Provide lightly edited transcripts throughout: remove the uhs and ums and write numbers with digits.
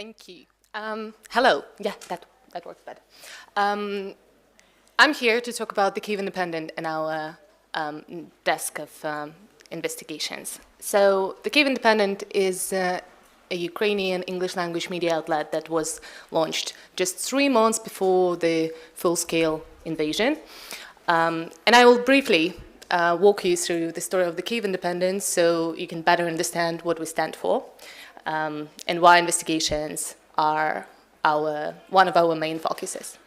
Thank you. Hello. Yeah, that works better. I'm here to talk about the Kyiv Independent and our desk of investigations. So the Kyiv Independent is a Ukrainian English language media outlet that was launched just 3 months before the full-scale invasion. And I will briefly walk you through the story of the Kyiv Independent so you can better understand what we stand for and why investigations are one of our main focuses.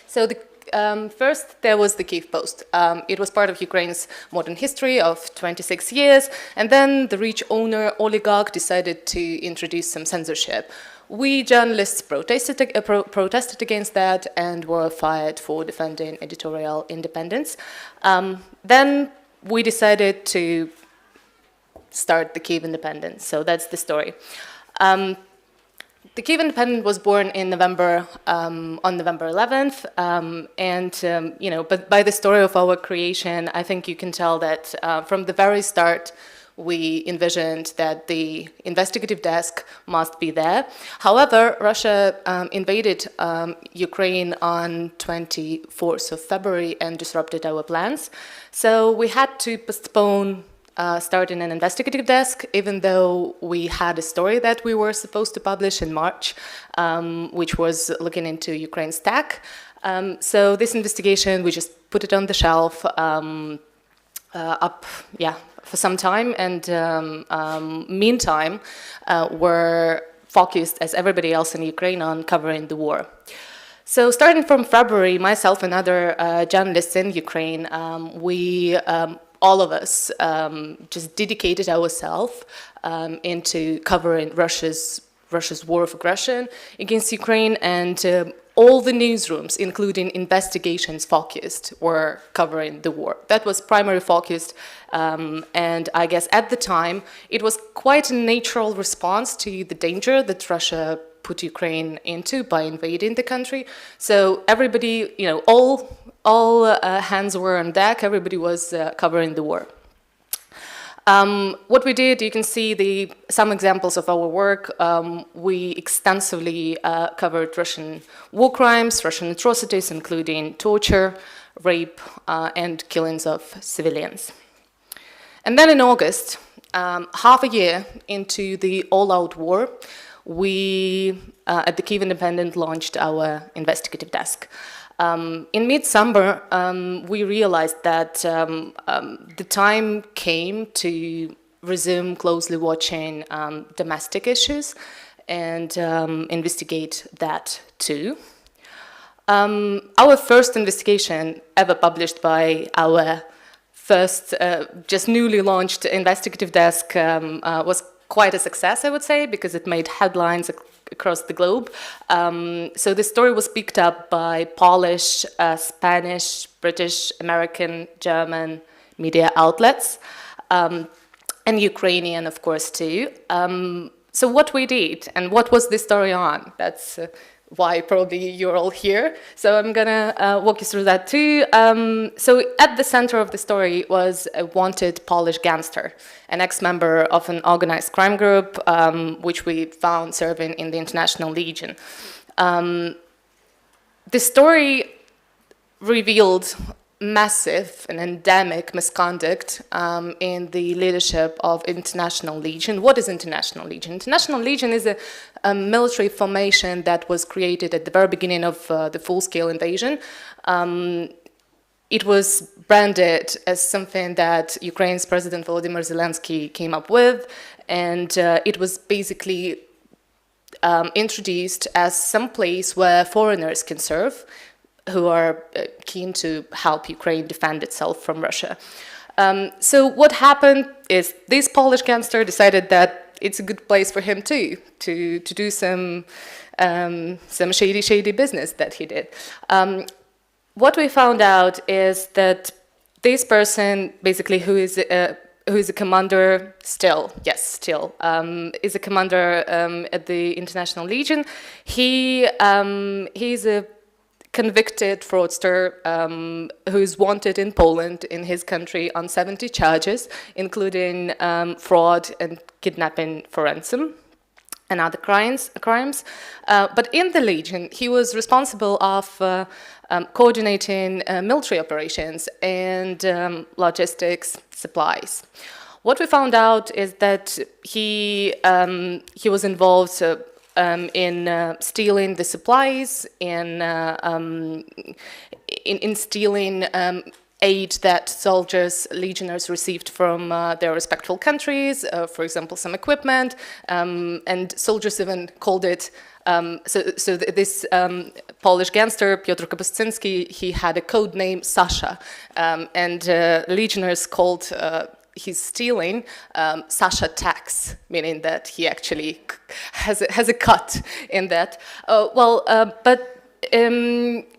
So first, there was the Kyiv Post. It was part of Ukraine's modern history of 26 years, and then the rich owner oligarch decided to introduce some censorship. We journalists protested against that and were fired for defending editorial independence. Then we decided to start the Kyiv Independent, so that's the story. The Kyiv Independent was born in November, on November 11th, but by the story of our creation, I think you can tell that from the very start, we envisioned that the investigative desk must be there. However, Russia invaded Ukraine on 24th of February and disrupted our plans. So we had to postpone starting an investigative desk, even though we had a story that we were supposed to publish in March, which was looking into Ukraine's attack. So this investigation, we just put it on the shelf for some time, and meantime, we're focused, as everybody else in Ukraine, on covering the war. So starting from February, myself and other journalists in Ukraine, all of us just dedicated ourselves into covering Russia's war of aggression against Ukraine, and all the newsrooms, including investigations focused, were covering the war. That was primarily focused, and I guess at the time it was quite a natural response to the danger that Russia put Ukraine into by invading the country. So everybody, all hands were on deck. Everybody was covering the war. What we did, you can see some examples of our work. We extensively covered Russian war crimes, Russian atrocities, including torture, rape, and killings of civilians. And then in August, half a year into the all-out war, we, at the Kyiv Independent, launched our investigative desk. In mid-summer, we realized that the time came to resume closely watching domestic issues and investigate that too. Our first investigation ever published by our first, just newly launched investigative desk was quite a success, I would say, because it made headlines across the globe. So the story was picked up by Polish, Spanish, British, American, German media outlets, and Ukrainian, of course, too. So what we did, and what was this story on? That's why probably you're all here. So I'm gonna walk you through that too. So at the center of the story was a wanted Polish gangster, an ex-member of an organized crime group, which we found serving in the International Legion. The story revealed massive and endemic misconduct in the leadership of International Legion. What is International Legion? International Legion is a military formation that was created at the very beginning of the full-scale invasion. It was branded as something that Ukraine's President Volodymyr Zelensky came up with, and it was basically introduced as some place where foreigners can serve, who are keen to help Ukraine defend itself from Russia. So what happened is this Polish gangster decided that it's a good place for him too, to do some shady business that he did. What we found out is that this person, basically, who is a commander still, is a commander at the International Legion. He's a convicted fraudster who is wanted in Poland, in his country, on 70 charges, including fraud and kidnapping for ransom. and other crimes. But in the Legion, he was responsible of coordinating military operations and logistics, supplies. What we found out is that he was involved in stealing the supplies, in stealing aid that soldiers, legionnaires received from their respectful countries, for example, some equipment, and soldiers even called it, this Polish gangster, Piotr Kapuscinski, he had a code name, Sasha, and legionnaires called his stealing Sasha tax, meaning that he actually has a cut in that.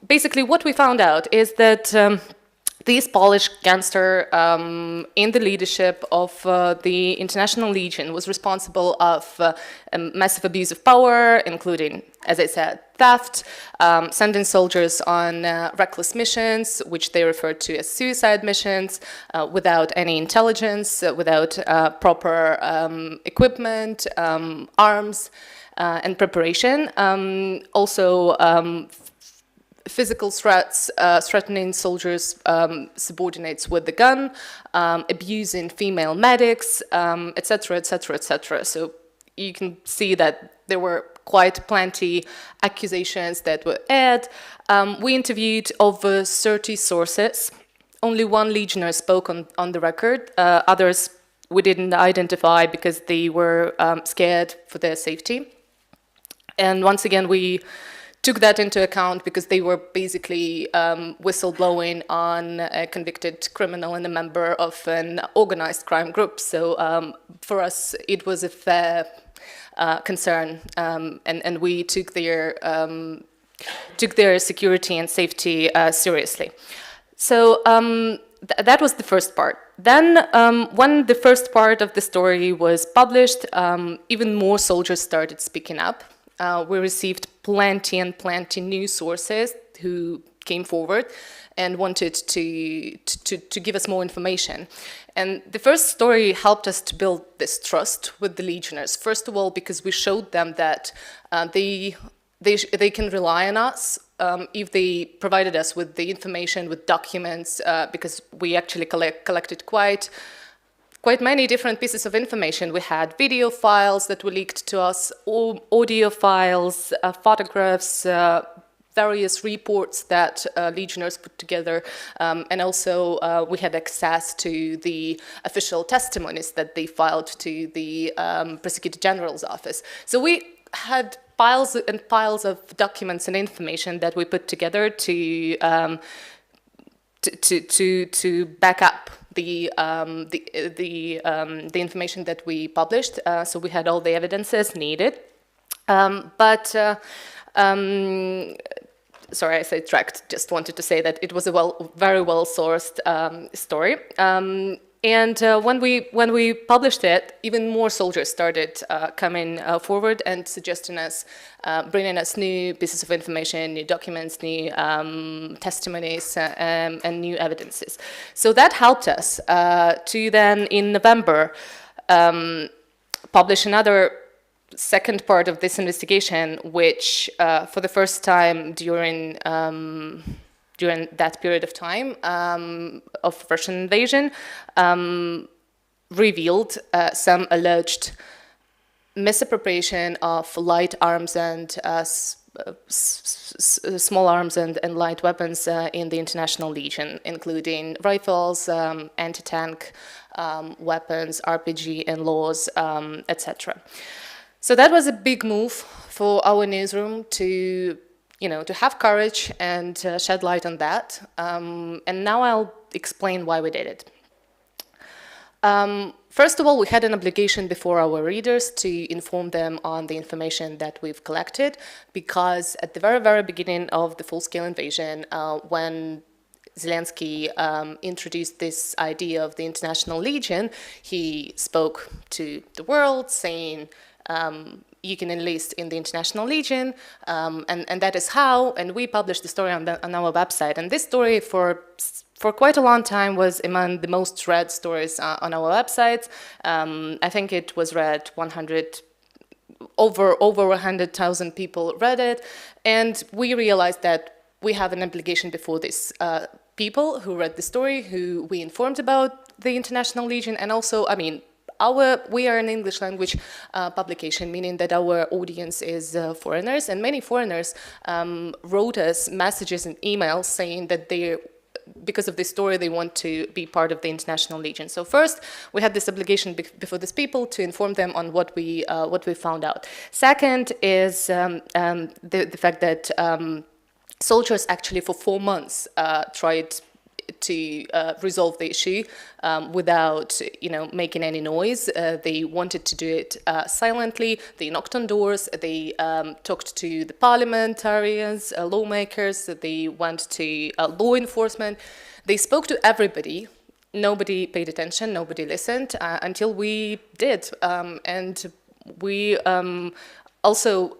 Basically what we found out is that this Polish gangster, in the leadership of the International Legion, was responsible of massive abuse of power, including, as I said, theft, sending soldiers on reckless missions, which they referred to as suicide missions, without any intelligence, without proper equipment, arms, and preparation. Also, physical threats, threatening soldiers' subordinates with the gun, abusing female medics, etc., etc., etc. So you can see that there were quite plenty accusations that were aired. We interviewed over 30 sources. Only one legionnaire spoke on the record. Others we didn't identify because they were scared for their safety. And once again, we took that into account because they were basically whistleblowing on a convicted criminal and a member of an organized crime group. So for us, it was a fair concern, and we took their security and safety seriously. So that was the first part. Then, when the first part of the story was published, even more soldiers started speaking up. We received plenty and plenty new sources who came forward and wanted to give us more information. And the first story helped us to build this trust with the legionnaires. First of all, because we showed them that they can rely on us if they provided us with the information, with documents, because we actually collected quite many different pieces of information. We had video files that were leaked to us, audio files, photographs, various reports that legionnaires put together, and also we had access to the official testimonies that they filed to the Prosecutor General's office. So we had piles and piles of documents and information that we put together to back up the information that we published. So we had all the evidences needed. Sorry, I sidetracked. Just wanted to say that it was a very well sourced story. And when we published it, even more soldiers started coming forward and suggesting us, bringing us new pieces of information, new documents, new testimonies, and new evidences. So that helped us to then, in November, publish another second part of this investigation, which for the first time during that period of time of Russian invasion, revealed some alleged misappropriation of light arms and small arms and light weapons in the International Legion, including rifles, anti-tank weapons, RPG and laws, etc. So that was a big move for our newsroom to have courage and shed light on that. And now I'll explain why we did it. First of all, we had an obligation before our readers to inform them on the information that we've collected, because at the very, very beginning of the full-scale invasion, when Zelensky introduced this idea of the International Legion, he spoke to the world saying, you can enlist in the International Legion, and that is how, and we published the story on our website. And this story for quite a long time was among the most read stories on our website. I think it was read over 100,000 people read it, and we realized that we have an obligation before these people who read the story, who we informed about the International Legion, and also, I mean, we are an English language publication, meaning that our audience is foreigners, and many foreigners wrote us messages and emails saying that because of this story, they want to be part of the International Legion. So first, we had this obligation before these people to inform them on what we found out. Second is the fact that soldiers actually for 4 months tried to resolve the issue without, making any noise. They wanted to do it silently. They knocked on doors. They talked to the parliamentarians, lawmakers. They went to law enforcement. They spoke to everybody. Nobody paid attention. Nobody listened until we did. And we also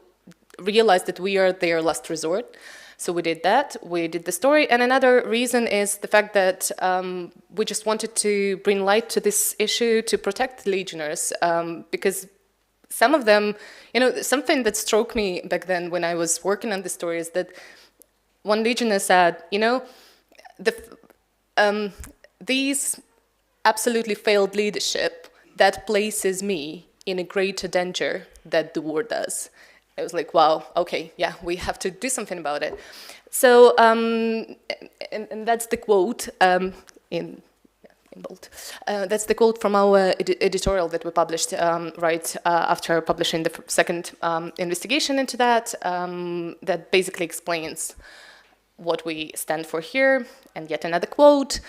realized that we are their last resort. So we did that, we did the story, and another reason is the fact that we just wanted to bring light to this issue to protect legionnaires, because some of them, something that struck me back then when I was working on the story is that one legionnaire said, these absolutely failed leadership, that places me in a greater danger than the war does. I was like, wow, okay, yeah, we have to do something about it. So, and that's the quote in bold. That's the quote from our editorial that we published right after publishing the second investigation into that, that basically explains what we stand for here. And yet another quote.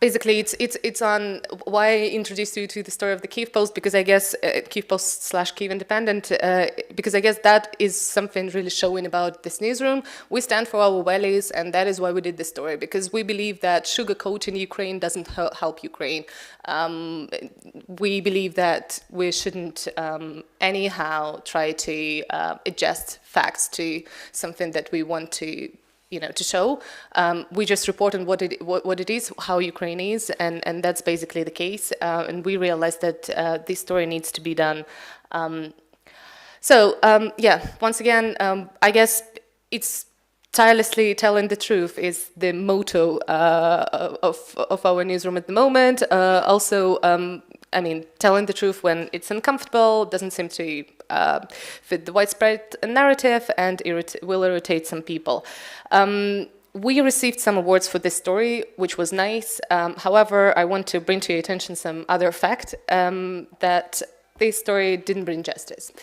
Basically, it's on why I introduced you to the story of the Kyiv Post, because I guess Kyiv Post / Kyiv Independent, because I guess that is something really showing about this newsroom. We stand for our values, and that is why we did this story, because we believe that sugarcoating Ukraine doesn't help Ukraine. We believe that we shouldn't anyhow try to adjust facts to something that we want to to show. We just report on what it is, how Ukraine is, and that's basically the case. And we realized that this story needs to be done. Yeah, once again, I guess it's tirelessly telling the truth is the motto of our newsroom at the moment. Also, I mean, telling the truth when it's uncomfortable doesn't seem to fit the widespread narrative and will irritate some people. We received some awards for this story, which was nice. However, I want to bring to your attention some other fact that this story didn't bring justice.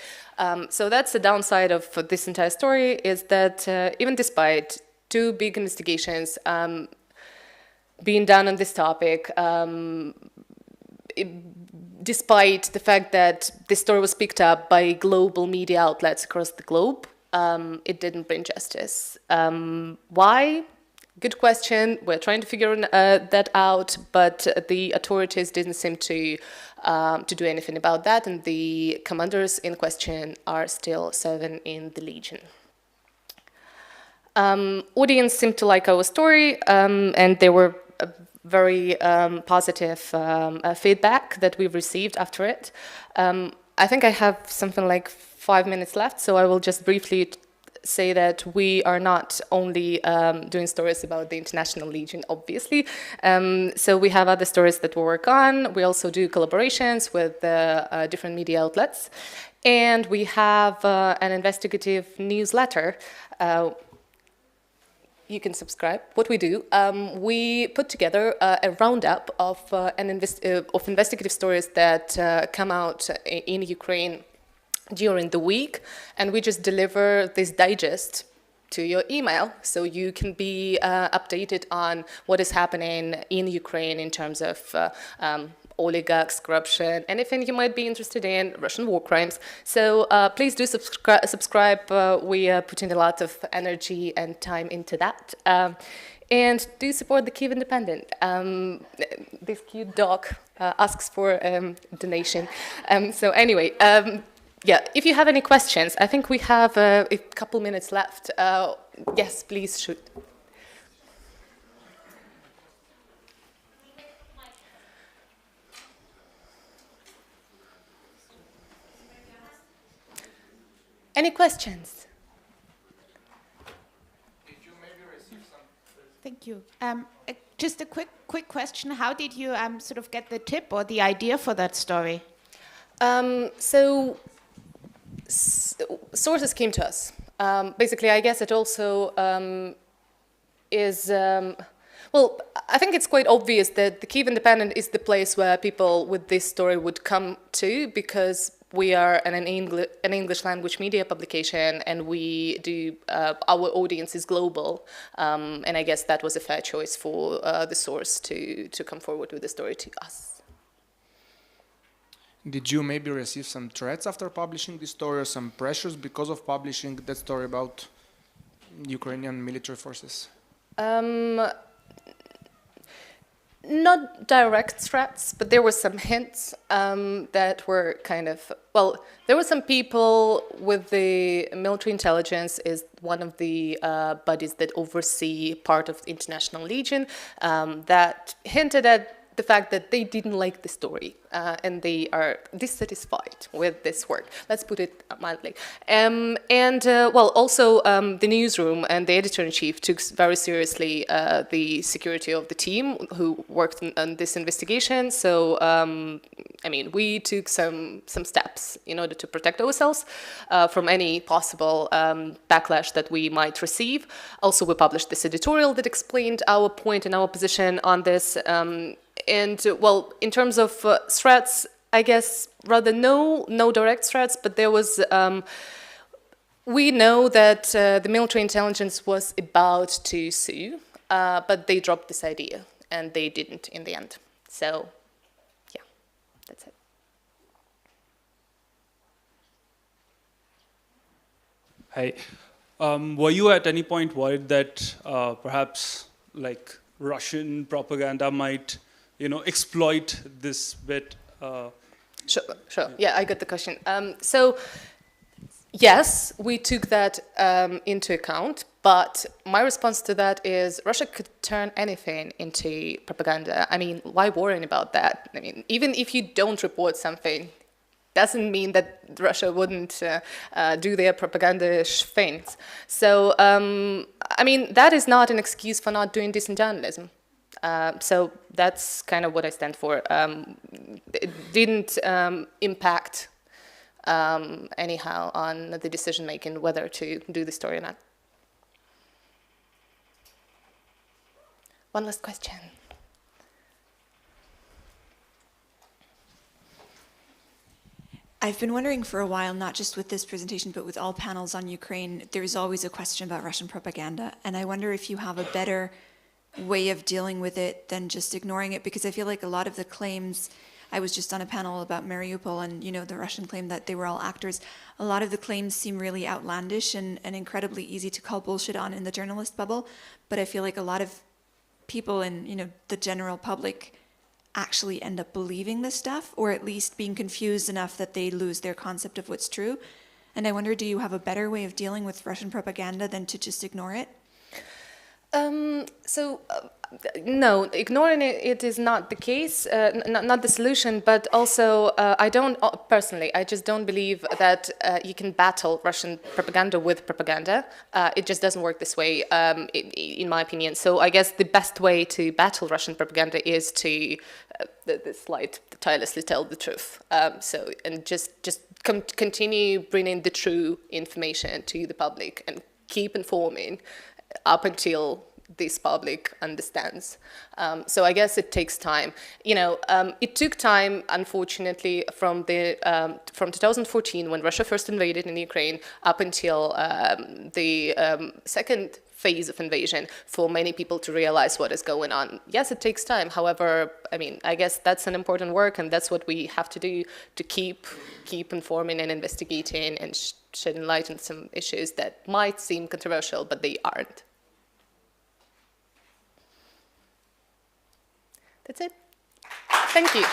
So that's the downside of this entire story, is that even despite 2 big investigations being done on this topic, despite the fact that this story was picked up by global media outlets across the globe, it didn't bring justice. Why? Good question. We're trying to figure that out, but the authorities didn't seem to do anything about that, and the commanders in question are still serving in the Legion. Audience seemed to like our story, and there were very positive feedback that we've received after it. I think I have something like 5 minutes left, so I will just briefly say that we are not only doing stories about the International Legion, obviously. So we have other stories that we work on. We also do collaborations with different media outlets. And we have an investigative newsletter. You can subscribe. What we do, we put together a roundup of investigative stories that come out in Ukraine during the week, and we just deliver this digest to your email, so you can be updated on what is happening in Ukraine in terms of oligarchs, corruption, anything you might be interested in, Russian war crimes. So please do subscribe. We are putting a lot of energy and time into that. And do support the Kyiv Independent. This cute dog asks for a donation. So anyway, yeah, if you have any questions, I think we have a couple minutes left. Yes, please shoot. Any questions? Thank you. Just a quick question. How did you sort of get the tip or the idea for that story? Sources came to us. Basically, I guess it also is, well, I think it's quite obvious that the Kyiv Independent is the place where people with this story would come to, because we are an English language media publication, and we do, our audience is global, and I guess that was a fair choice for the source to come forward with the story to us. Did you maybe receive some threats after publishing this story, or some pressures because of publishing that story about Ukrainian military forces? Not direct threats, but there were some hints that were kind of, well, there were some people with the military intelligence, is one of the bodies that oversee part of the International Legion, that hinted at the fact that they didn't like the story and they are dissatisfied with this work. Let's put it mildly. Well, also the newsroom and the editor-in-chief took very seriously the security of the team who worked on this investigation. So, I mean, we took some steps in order to protect ourselves from any possible backlash that we might receive. Also, we published this editorial that explained our point and our position on this. Well, in terms of threats, I guess rather no direct threats, but there was, we know that the military intelligence was about to sue, but they dropped this idea, and they didn't in the end. So, yeah, that's it. Hi. Were you at any point worried that perhaps like Russian propaganda might exploit this bit? Sure. Yeah, I got the question. So, yes, we took that into account, but my response to that is Russia could turn anything into propaganda. I mean, why worrying about that? I mean, even if you don't report something, doesn't mean that Russia wouldn't do their propaganda-ish things. So, I mean, that is not an excuse for not doing decent journalism. So that's kind of what I stand for. It didn't impact anyhow on the decision-making whether to do the story or not. One last question. I've been wondering for a while, not just with this presentation, but with all panels on Ukraine, there's always a question about Russian propaganda. And I wonder if you have a better way of dealing with it than just ignoring it, because I feel like a lot of the claims, I was just on a panel about Mariupol and the Russian claim that they were all actors, a lot of the claims seem really outlandish and incredibly easy to call bullshit on in the journalist bubble, but I feel like a lot of people in the general public actually end up believing this stuff, or at least being confused enough that they lose their concept of what's true. And I wonder, do you have a better way of dealing with Russian propaganda than to just ignore it? No, ignoring it is not the case, not the solution, but also I don't, personally, I just don't believe that you can battle Russian propaganda with propaganda. It just doesn't work this way, in my opinion. So I guess the best way to battle Russian propaganda is to, the slide, tirelessly tell the truth. And just continue bringing the true information to the public and keep informing up until this public understands. So I guess it takes time. It took time, unfortunately, from 2014 when Russia first invaded in Ukraine up until the second phase of invasion for many people to realize what is going on. Yes, it takes time. However, I mean, I guess that's an important work, and that's what we have to do to keep informing and investigating and shedding light on some issues that might seem controversial, but they aren't. That's it. Thank you.